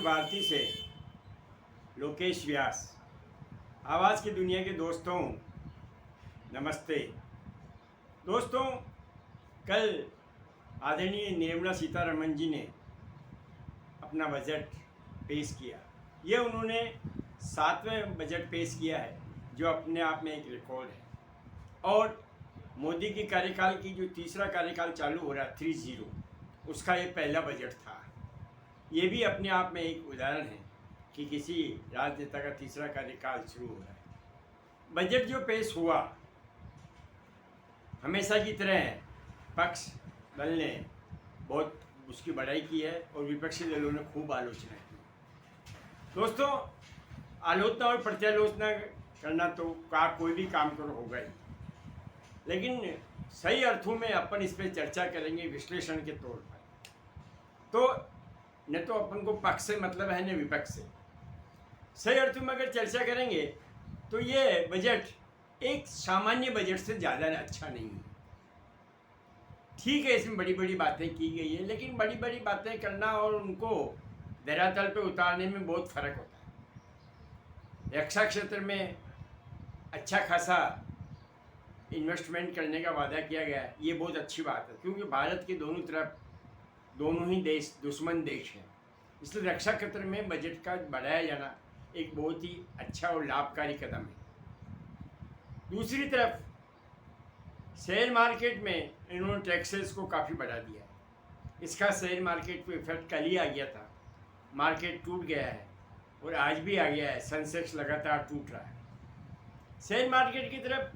भारती से लोकेश व्यास। आवाज़ की दुनिया के दोस्तों नमस्ते। दोस्तों, कल आदरणीय निर्मला सीतारमण जी ने अपना बजट पेश किया। ये उन्होंने 7वें बजट पेश किया है, जो अपने आप में एक रिकॉर्ड है। और मोदी की कार्यकाल की जो तीसरा कार्यकाल चालू हो रहा है 30, उसका ये पहला बजट था। ये भी अपने आप में एक उदाहरण है कि किसी राजनेता का तीसरा कार्यकाल शुरू हो रहा है। बजट जो पेश हुआ, हमेशा की तरह पक्ष दल ने बहुत उसकी बड़ाई की है और विपक्षी दलों ने खूब आलोचना की। दोस्तों, आलोचना और प्रत्यालोचना करना तो कोई भी काम करो होगा ही, लेकिन सही अर्थों में अपन इस पर चर्चा करेंगे विश्लेषण के तौर पर। तो न तो अपन को पक्ष से मतलब है न विपक्ष से। सही अर्थों में अगर चर्चा करेंगे तो ये बजट एक सामान्य बजट से ज़्यादा अच्छा नहीं है। ठीक है, इसमें बड़ी बड़ी बातें की गई है, लेकिन बड़ी बड़ी बातें करना और उनको धरातल पे उतारने में बहुत फ़र्क होता है। रक्षा क्षेत्र में अच्छा खासा इन्वेस्टमेंट करने का वादा किया गया है, ये बहुत अच्छी बात है, क्योंकि भारत के दोनों तरफ दोनों ही देश दुश्मन देश हैं। इसलिए रक्षा क्षेत्र में बजट का बढ़ाया जाना एक बहुत ही अच्छा और लाभकारी कदम है। दूसरी तरफ शेयर मार्केट में इन्होंने टैक्सेस को काफ़ी बढ़ा दिया है। इसका शेयर मार्केट पे इफेक्ट कल ही आ गया था। मार्केट टूट गया है और आज भी आ गया है। सेंसेक्स लगातार टूट रहा है। शेयर मार्केट की तरफ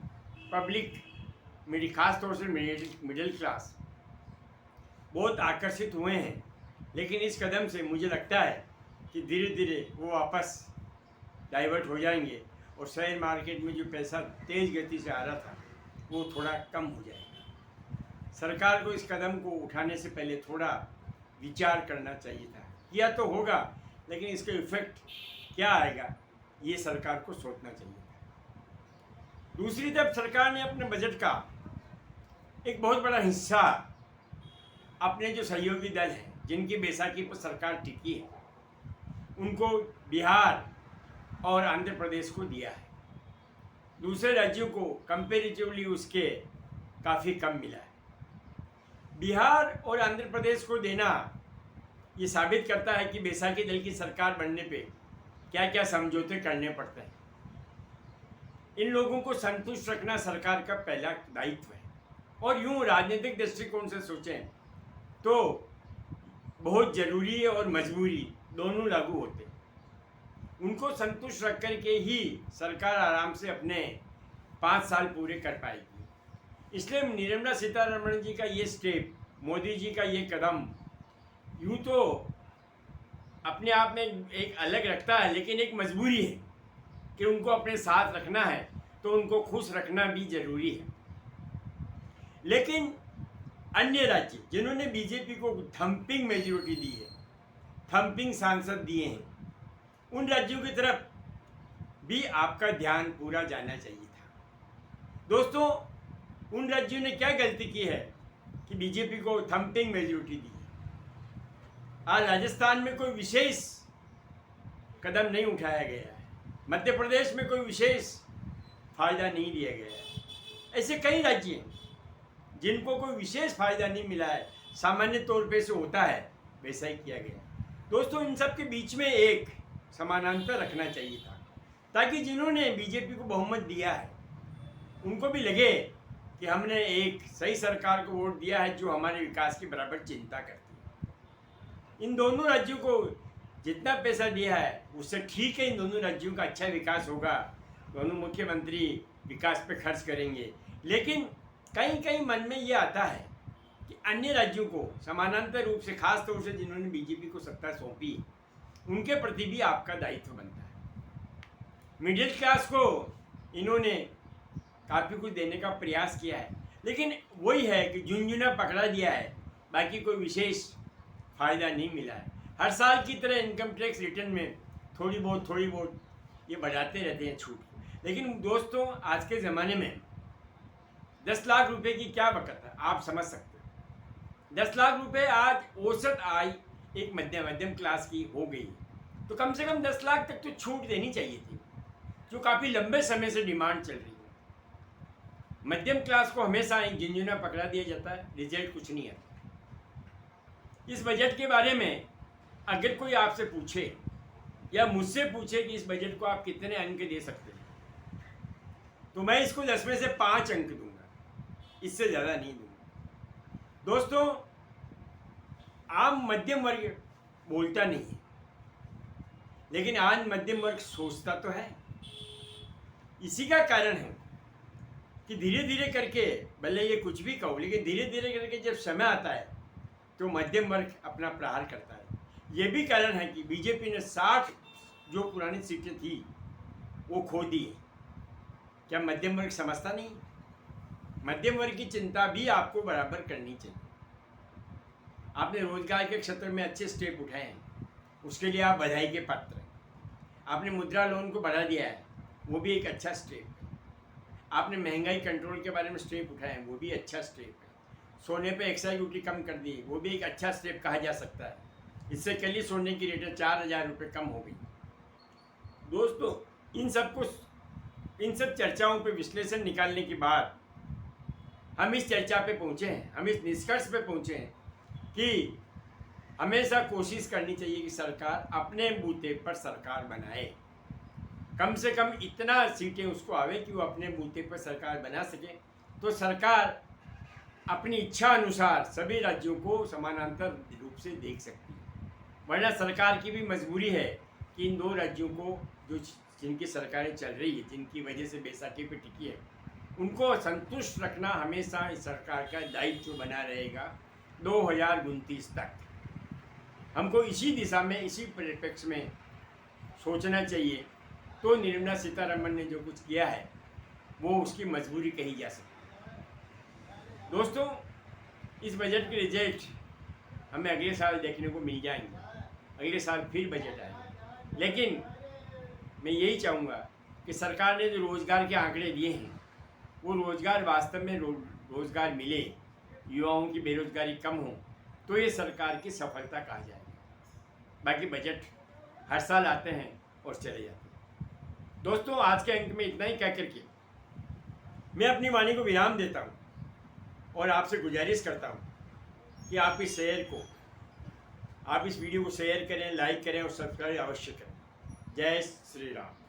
पब्लिक खास तौर से मिडिल क्लास बहुत आकर्षित हुए हैं, लेकिन इस कदम से मुझे लगता है कि धीरे धीरे वो वापस डाइवर्ट हो जाएंगे और शेयर मार्केट में जो पैसा तेज़ गति से आ रहा था वो थोड़ा कम हो जाएगा। सरकार को इस कदम को उठाने से पहले थोड़ा विचार करना चाहिए था। किया तो होगा, लेकिन इसका इफेक्ट क्या आएगा ये सरकार को सोचना चाहिए था। दूसरी तरफ सरकार ने अपने बजट का एक बहुत बड़ा हिस्सा अपने जो सहयोगी दल हैं, जिनकी बैसाखी पर सरकार टिकी है, उनको बिहार और आंध्र प्रदेश को दिया है। दूसरे राज्यों को कंपेरेटिवली उसके काफ़ी कम मिला है। बिहार और आंध्र प्रदेश को देना ये साबित करता है कि बैसाखी दल की सरकार बनने पे क्या क्या समझौते करने पड़ते हैं। इन लोगों को संतुष्ट रखना सरकार का पहला दायित्व है। और यूँ राजनीतिक दृष्टिकोण से सोचें तो बहुत ज़रूरी और मजबूरी दोनों लागू होते हैं। उनको संतुष्ट रख कर के ही सरकार आराम से अपने 5 साल पूरे कर पाएगी। इसलिए निर्मला सीतारमण जी का ये स्टेप, मोदी जी का ये कदम यूँ तो अपने आप में एक अलग रखता है, लेकिन एक मजबूरी है कि उनको अपने साथ रखना है, तो उनको खुश रखना भी ज़रूरी है। लेकिन अन्य राज्य जिन्होंने बीजेपी को थम्पिंग मेजॉरिटी दी है, थम्पिंग सांसद दिए हैं, उन राज्यों की तरफ भी आपका ध्यान पूरा जाना चाहिए था। दोस्तों, उन राज्यों ने क्या गलती की है कि बीजेपी को थम्पिंग मेजॉरिटी दी है। आज राजस्थान में कोई विशेष कदम नहीं उठाया गया है, मध्य प्रदेश में कोई विशेष फायदा नहीं दिया गया है। ऐसे कई राज्य हैं जिनको कोई विशेष फायदा नहीं मिला है, सामान्य तौर पे से होता है वैसा ही किया गया। दोस्तों, इन सब के बीच में एक समानांतर रखना चाहिए था, ताकि जिन्होंने बीजेपी को बहुमत दिया है उनको भी लगे कि हमने एक सही सरकार को वोट दिया है जो हमारे विकास की बराबर चिंता करती है। इन दोनों राज्यों को जितना पैसा दिया है उससे ठीक है, इन दोनों राज्यों का अच्छा विकास होगा, दोनों मुख्यमंत्री विकास पे खर्च करेंगे। लेकिन कहीं कहीं मन में ये आता है कि अन्य राज्यों को समानांतर रूप से, खास तौर से जिन्होंने बीजेपी को सत्ता सौंपी, उनके प्रति भी आपका दायित्व बनता है। मिडिल क्लास को इन्होंने काफ़ी कुछ देने का प्रयास किया है, लेकिन वही है कि झुंझुना पकड़ा दिया है, बाकी कोई विशेष फ़ायदा नहीं मिला है। हर साल की तरह इनकम टैक्स रिटर्न में थोड़ी बहुत ये बढ़ाते रहते हैं छूट। लेकिन दोस्तों, आज के ज़माने में 10 लाख रुपए की क्या बकत है, आप समझ सकते हो। 10 लाख रुपए आज औसत आय एक मध्यम क्लास की हो गई। तो कम से कम 10 लाख तक तो छूट देनी चाहिए थी, जो काफ़ी लंबे समय से डिमांड चल रही है। मध्यम क्लास को हमेशा एक झिंझुना पकड़ा दिया जाता है, रिजल्ट कुछ नहीं आता। इस बजट के बारे में अगर कोई आपसे पूछे या मुझसे पूछे कि इस बजट को आप कितने अंक दे सकते हैं, तो मैं इसको 10 में से 5 अंक दूंगा, इससे ज़्यादा नहीं दूंगा। दोस्तों, आम मध्यम वर्ग बोलता नहीं है, लेकिन आज मध्यम वर्ग सोचता तो है। इसी का कारण है कि धीरे धीरे करके, भले ये कुछ भी कहो, लेकिन धीरे धीरे करके जब समय आता है तो मध्यम वर्ग अपना प्रहार करता है। ये भी कारण है कि बीजेपी ने 60 जो पुरानी सीटें थी वो खो दी है। क्या मध्यम वर्ग समझता नहीं? मध्यम वर्ग की चिंता भी आपको बराबर करनी चाहिए। आपने रोजगार के क्षेत्र में अच्छे स्टेप उठाए हैं, उसके लिए आप बधाई के पात्र हैं। आपने मुद्रा लोन को बढ़ा दिया है, वो भी एक अच्छा स्टेप है। आपने महंगाई कंट्रोल के बारे में स्टेप उठाए हैं, वो भी अच्छा स्टेप है। सोने पे एक्साइज ड्यूटी कम कर दी, वो भी एक अच्छा स्टेप कहा जा सकता है। इससे कल ही सोने की रेटें 4,000 रुपये कम हो गई। दोस्तों, इन सब चर्चाओं पे विश्लेषण निकालने के बाद हम इस चर्चा पे पहुँचे हैं, हम इस निष्कर्ष पे पहुँचे हैं कि हमेशा कोशिश करनी चाहिए कि सरकार अपने बूते पर सरकार बनाए। कम से कम इतना सीटें उसको आवे कि वो अपने बूते पर सरकार बना सके, तो सरकार अपनी इच्छा अनुसार सभी राज्यों को समानांतर रूप से देख सकती है। वरना सरकार की भी मजबूरी है कि इन 2 राज्यों को, जो जिनकी सरकारें चल रही है, जिनकी वजह से बैसाखी पे टिकी है, उनको संतुष्ट रखना हमेशा इस सरकार का दायित्व बना रहेगा 2029 तक। हमको इसी दिशा में, इसी परिप्रेक्ष्य में सोचना चाहिए। तो निर्मला सीतारमण ने जो कुछ किया है वो उसकी मजबूरी कही जा सकती है। दोस्तों, इस बजट के रिजल्ट हमें अगले साल देखने को मिल जाएंगे, अगले साल फिर बजट आएगा। लेकिन मैं यही चाहूँगा कि सरकार ने जो रोज़गार के आंकड़े दिए हैं, वो रोज़गार वास्तव में रोज़गार मिले, युवाओं की बेरोज़गारी कम हो, तो ये सरकार की सफलता कहा जाएगा। बाकी बजट हर साल आते हैं और चले जाते हैं। दोस्तों, आज के अंक में इतना ही कह करके मैं अपनी वाणी को विराम देता हूँ और आपसे गुजारिश करता हूँ कि आप इस वीडियो को शेयर करें, लाइक करें और सब्सक्राइब अवश्य करें। जय श्री राम।